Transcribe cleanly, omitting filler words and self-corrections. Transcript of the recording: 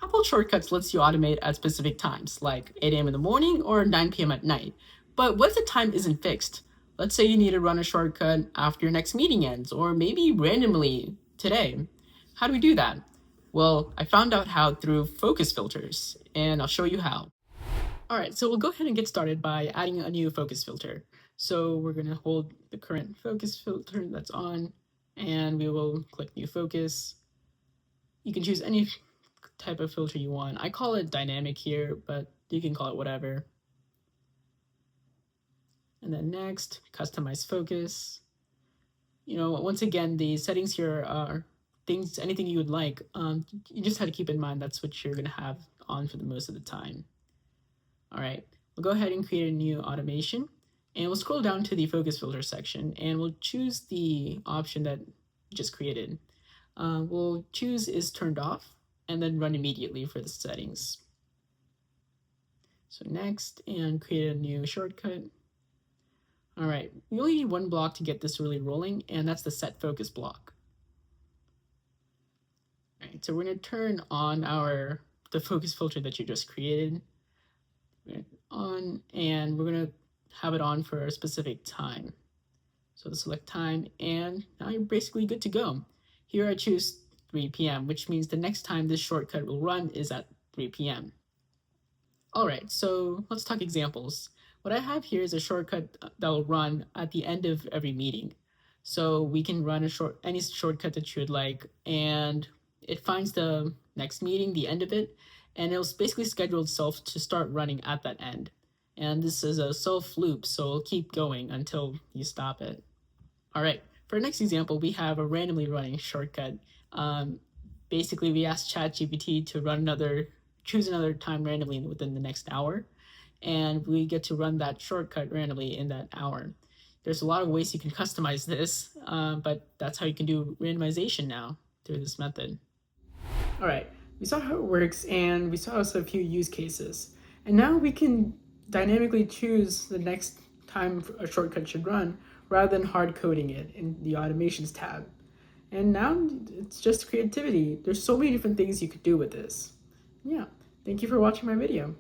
Default Shortcuts lets you automate at specific times, like 8 a.m. in the morning or 9 p.m. at night. But what if the time isn't fixed? Let's say you need to run a shortcut after your next meeting ends, or maybe randomly today. How do we do that? Well, I found out how through focus filters, and I'll show you how. Alright, so we'll go ahead and get started by adding a new focus filter. So we're going to hold the current focus filter that's on, and we will click New Focus. You can choose any type of filter you want. I call it dynamic here, but you can call it whatever. And then next, customize focus. Once again, the settings here are anything you would like. You just have to keep in mind that's what you're going to have on for the most of the time. All right, we'll go ahead and create a new automation, and we'll scroll down to the focus filter section, and we'll choose the option that we just created. We'll choose is turned off, and then run immediately for the settings. So next, and create a new shortcut. All right, we only need one block to get this really rolling, and that's the set focus block. All right, so we're going to turn on the focus filter that you just created on, and we're going to have it on for a specific time. So select time, and now you're basically good to go. Here I choose 3 p.m., which means the next time this shortcut will run is at 3 p.m. All right, so let's talk examples. What I have here is a shortcut that will run at the end of every meeting. So we can run any shortcut that you would like, and it finds the next meeting, the end of it, and it'll basically schedule itself to start running at that end. And this is a self loop, so it'll keep going until you stop it. All right, for our next example, we have a randomly running shortcut. Basically, we asked ChatGPT to choose another time randomly within the next hour, and we get to run that shortcut randomly in that hour. There's a lot of ways you can customize this, but that's how you can do randomization now through this method. All right, we saw how it works, and we saw also a few use cases. And now we can dynamically choose the next time a shortcut should run rather than hard coding it in the automations tab. And now it's just creativity. There's so many different things you could do with this. Yeah, thank you for watching my video.